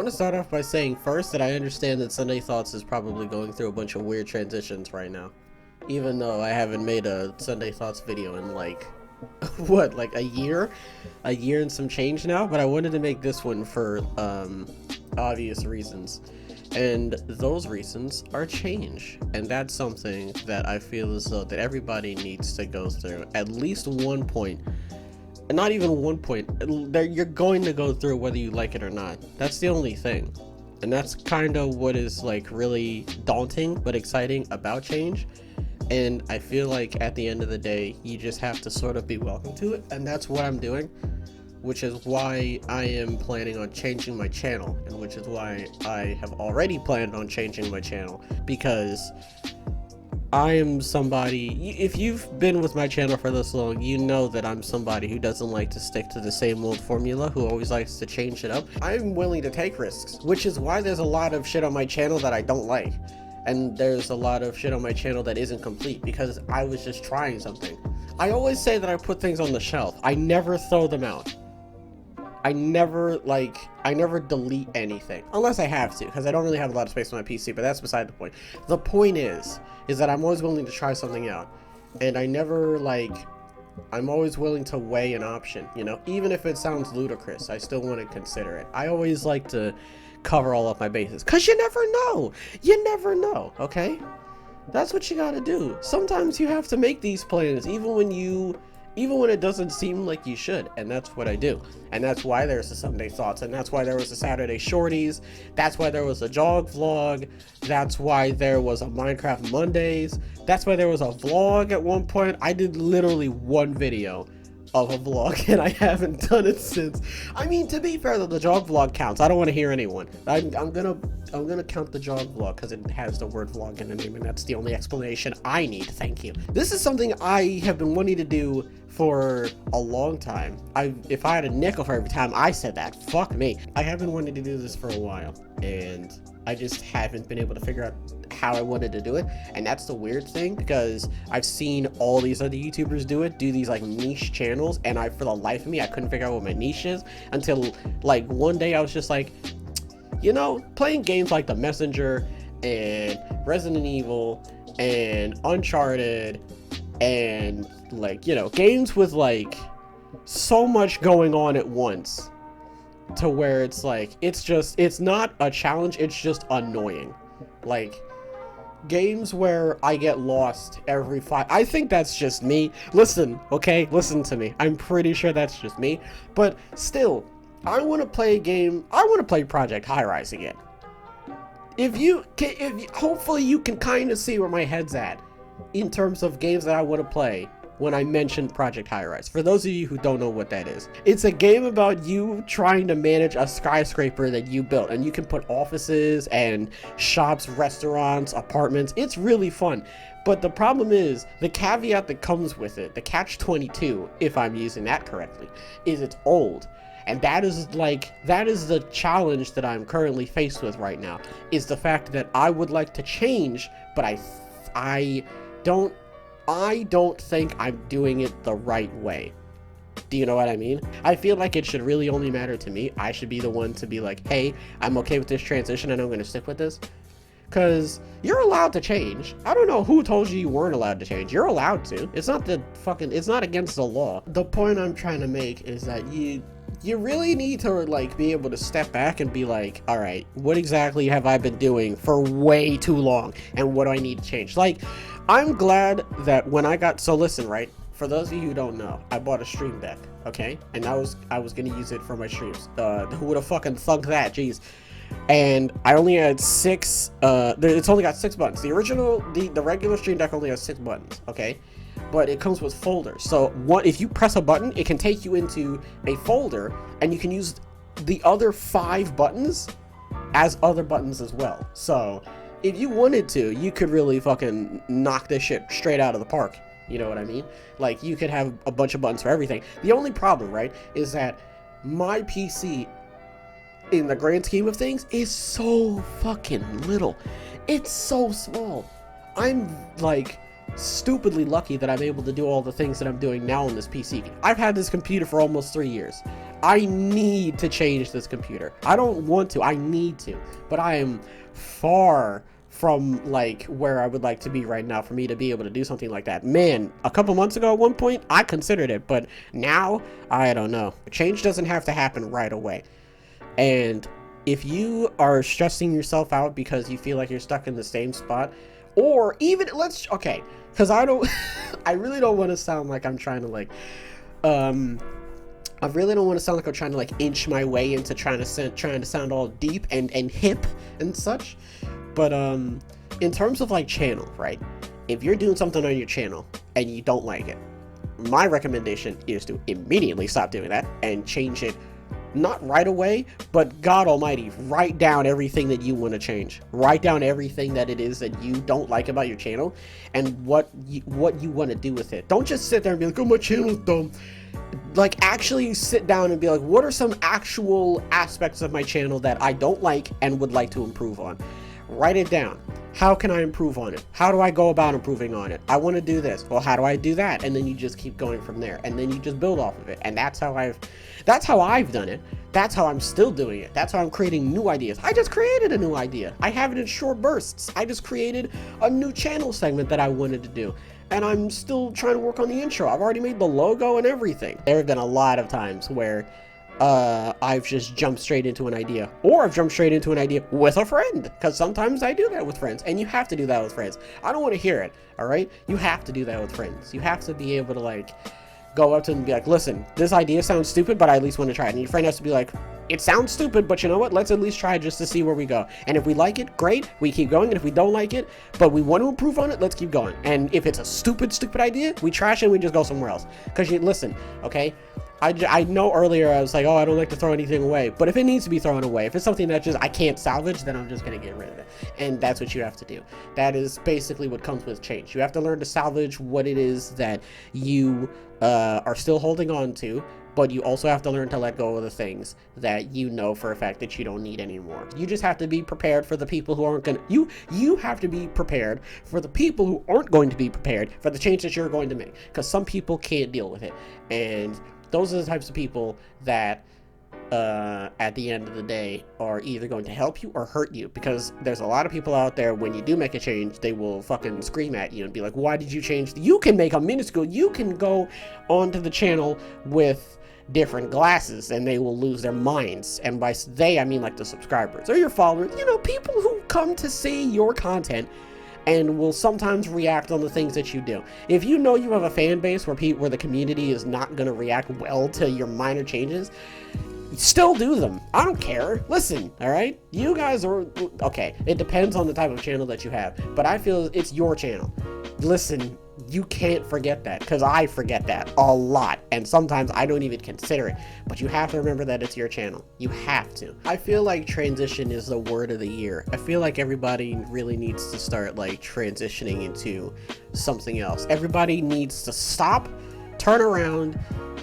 want to start off by saying first that I understand that Sunday Thoughts is probably going through a bunch of weird transitions right now. Even though I haven't made a Sunday Thoughts video in like, what, like a year? A year and some change now? But I wanted to make this one for obvious reasons. And those reasons are change. And that's something that I feel as though that everybody needs to go through at least one point. And not even one point, you're going to go through whether you like it or not. That's the only thing. And that's kind of what is like really daunting but exciting about change. And I feel like at the end of the day, you just have to sort of be welcome to it. And that's what I'm doing, which is why I am planning on changing my channel, and which is why I have already planned on changing my channel, because I am somebody, if you've been with my channel for this long, you know that I'm somebody who doesn't like to stick to the same old formula, who always likes to change it up. I'm willing to take risks, which is why there's a lot of shit on my channel that I don't like. And there's a lot of shit on my channel that isn't complete, because I was just trying something. I always say that I put things on the shelf. I never throw them out. I never delete anything. Unless I have to, because I don't really have a lot of space on my PC, but that's beside the point. The point is that I'm always willing to try something out. And I never, I'm always willing to weigh an option, you know? Even if it sounds ludicrous, I still want to consider it. I always like to cover all of my bases, because you never know. You never know, okay? That's what you gotta do. Sometimes you have to make these plans, even when it doesn't seem like you should, and that's what I do. And that's why there's the Sunday Thoughts, and that's why there was the Saturday Shorties, that's why there was a jog vlog, that's why there was a Minecraft Mondays, that's why there was a vlog at one point. I did literally one video of a vlog, and I haven't done it since. I mean, to be fair though, the jog vlog counts. I don't want to hear anyone. I'm gonna count the jog vlog because it has the word vlog in the name, and that's the only explanation I need. Thank you. This is something I have been wanting to do for a long time. If I had a nickel for every time I said that, fuck me. I have been wanting to do this for a while, and I just haven't been able to figure out how I wanted to do it. And that's the weird thing, because I've seen all these other YouTubers do these like niche channels, and for the life of me, I couldn't figure out what my niche is until like one day I was just like, you know, playing games like The Messenger and Resident Evil and Uncharted and like, you know, games with like so much going on at once, to where it's like, it's not a challenge, it's just annoying. Like games where I get lost every I think that's just me. Listen, okay, listen to me. I'm pretty sure that's just me, but still, I want to play a game. I want to play Project High Rise again. Hopefully you can kind of see where my head's at in terms of games that I want to play when I mentioned Project High Rise. For those of you who don't know what that is, it's a game about you trying to manage a skyscraper that you built, and you can put offices and shops, restaurants, apartments. It's really fun. But the problem is, the caveat that comes with it, the catch-22, if I'm using that correctly, is it's old. And that is the challenge that I'm currently faced with right now, is the fact that I would like to change, but I don't think I'm doing it the right way. Do you know what I mean? I feel like it should really only matter to me. I should be the one to be like, hey, I'm okay with this transition and I'm going to stick with this. Because you're allowed to change. I don't know who told you you weren't allowed to change. You're allowed to. It's not against the law. The point I'm trying to make is that you really need to like be able to step back and be like, all right, what exactly have I been doing for way too long, and what do I need to change? Like, I'm glad that when so listen, right? For those of you who don't know, I bought a stream deck, okay? And I was gonna use it for my streams. Who would have fucking thunk that? Jeez. And I only had six. It's only got 6 buttons. The regular stream deck only has 6 buttons, okay? But it comes with folders. So if you press a button, it can take you into a folder, and you can use the other 5 buttons as other buttons as well. So if you wanted to, you could really fucking knock this shit straight out of the park. You know what I mean? Like, you could have a bunch of buttons for everything. The only problem, right, is that my PC, in the grand scheme of things, is so fucking little. It's so small. I'm like stupidly lucky that I'm able to do all the things that I'm doing now on this PC. I've had this computer for almost 3 years. I need to change this computer. I don't want to, I need to, but I am far from like where I would like to be right now for me to be able to do something like that. Man, a couple months ago at one point, I considered it, but now, I don't know. Change doesn't have to happen right away. And if you are stressing yourself out because you feel like you're stuck in the same spot, or even, okay, because I don't, I really don't want to sound like I'm trying to like, I really don't want to sound like I'm trying to like inch my way into trying to sound all deep and hip and such. But in terms of like channel, right? If you're doing something on your channel and you don't like it, my recommendation is to immediately stop doing that and change it. Not right away, but God almighty, write down everything that you want to change. Write down everything that it is that you don't like about your channel and what you want to do with it. Don't just sit there and be like, oh, my channel's dumb. Like, actually sit down and be like, what are some actual aspects of my channel that I don't like and would like to improve on? Write it down. How can I improve on it? How do I go about improving on it? I want to do this. Well, how do I do that? And then you just keep going from there, and then you just build off of it. And that's how I've done it. That's how I'm still doing it. That's how I'm creating new ideas. I just created a new idea. I have it in short bursts. I just created a new channel segment that I wanted to do. And I'm still trying to work on the intro. I've already made the logo and everything. There have been a lot of times where I've just jumped straight into an idea, or I've jumped straight into an idea with a friend, because sometimes I do that with friends, and you have to do that with friends. I don't want to hear it, all right? You have to do that with friends. You have to be able to like go up to them and be like, listen, this idea sounds stupid, but I at least want to try it. And your friend has to be like, it sounds stupid, but you know what? Let's at least try it just to see where we go. And if we like it, great, we keep going. And if we don't like it, but we want to improve on it, let's keep going. And if it's a stupid idea, we trash it and we just go somewhere else. Because you listen, okay? I know earlier I was like, oh, I don't like to throw anything away. But if it needs to be thrown away, if it's something that just I can't salvage, then I'm just going to get rid of it. And that's what you have to do. That is basically what comes with change. You have to learn to salvage what it is that you are still holding on to, but you also have to learn to let go of the things that you know for a fact that you don't need anymore. You just have to be prepared for the people who aren't going to, you have to be prepared for the people who aren't going to be prepared for the change that you're going to make. Because some people can't deal with it. And those are the types of people that at the end of the day are either going to help you or hurt you, because there's a lot of people out there, when you do make a change, they will fucking scream at you and be like, why did you change? You can make a minuscule, you can go onto the channel with different glasses and they will lose their minds. And by they, I mean like the subscribers or your followers, you know, people who come to see your content and will sometimes react on the things that you do. If you know you have a fan base where the community is not going to react well to your minor changes, still do them. I don't care. Listen, all right? You guys are, okay, it depends on the type of channel that you have, but I feel it's your channel. Listen, you can't forget that, because I forget that a lot, and sometimes I don't even consider it, but you have to remember that it's your channel. You have to. I feel like transition is the word of the year. I feel like everybody really needs to start like transitioning into something else. Everybody needs to stop, turn around.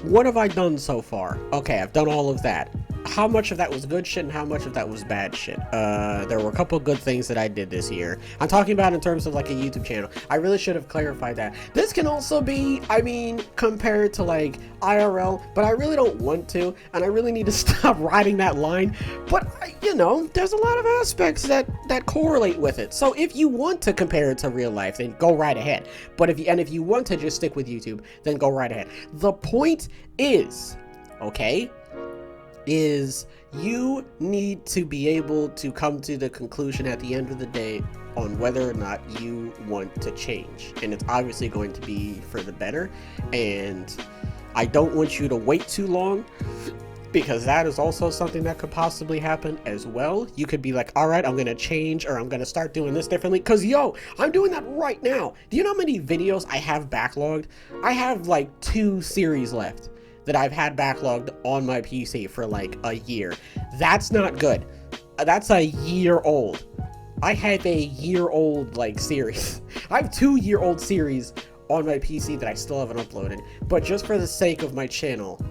What have I done so far? Okay, I've done all of that. How much of that was good shit and how much of that was bad shit? There were a couple good things that I did this year. I'm talking about in terms of like a YouTube channel. I really should have clarified that. This can also be, I mean, compared to like IRL, but I really don't want to, and I really need to stop riding that line. But, you know, there's a lot of aspects that correlate with it. So if you want to compare it to real life, then go right ahead. But if you want to just stick with YouTube, then go right ahead. The point is, okay, is you need to be able to come to the conclusion at the end of the day on whether or not you want to change. And it's obviously going to be for the better. And I don't want you to wait too long, because that is also something that could possibly happen as well. You could be like, all right, I'm going to change, or I'm going to start doing this differently. Because, yo, I'm doing that right now. Do you know how many videos I have backlogged? I have like 2 series left that I've had backlogged on my PC for like a year. That's not good. That's a year old. I have a year-old like series. I have 2-year-old series on my PC that I still haven't uploaded. But just for the sake of my channel,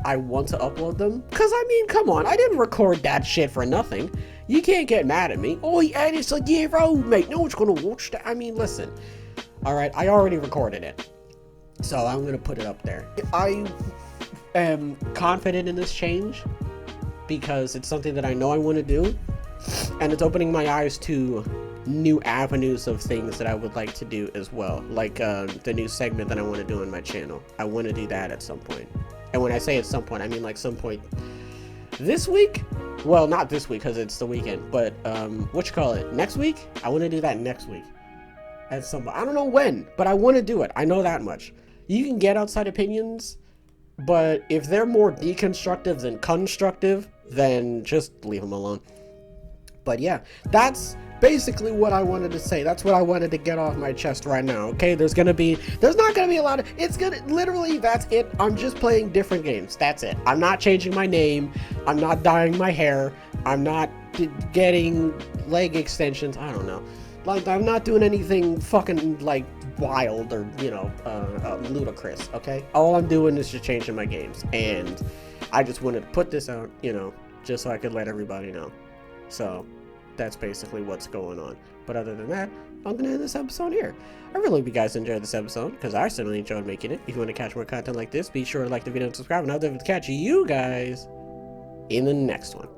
I want to upload them. Because, I mean, come on. I didn't record that shit for nothing. You can't get mad at me. Oh, yeah, it's a year old, mate. No one's going to watch that. I mean, listen. Alright, I already recorded it. So I'm gonna put it up there. I am confident in this change because it's something that I know I want to do, and it's opening my eyes to new avenues of things that I would like to do as well, like the new segment that I want to do on my channel. I want to do that at some point, and when I say at some point, I mean like some point this week. Well, not this week because it's the weekend, but what you call it, next week. I want to do that next week at some point. I don't know when, but I want to do it. I know that much. You can get outside opinions, but if they're more deconstructive than constructive, then just leave them alone. But yeah, that's basically what I wanted to say. That's what I wanted to get off my chest right now. Okay, there's not gonna be a lot of, it's gonna, literally, that's it. I'm just playing different games. That's it. I'm not changing my name. I'm not dyeing my hair. I'm not getting leg extensions. I don't know. Like, I'm not doing anything fucking like wild or, you know, ludicrous. Okay, all I'm doing is just changing my games, and I just wanted to put this out, you know, just so I could let everybody know. So that's basically what's going on. But other than that, I'm gonna end this episode here. I really hope you guys enjoyed this episode, because I certainly enjoyed making it. If you want to catch more content like this, be sure to like the video and subscribe, and I'll definitely catch you guys in the next one.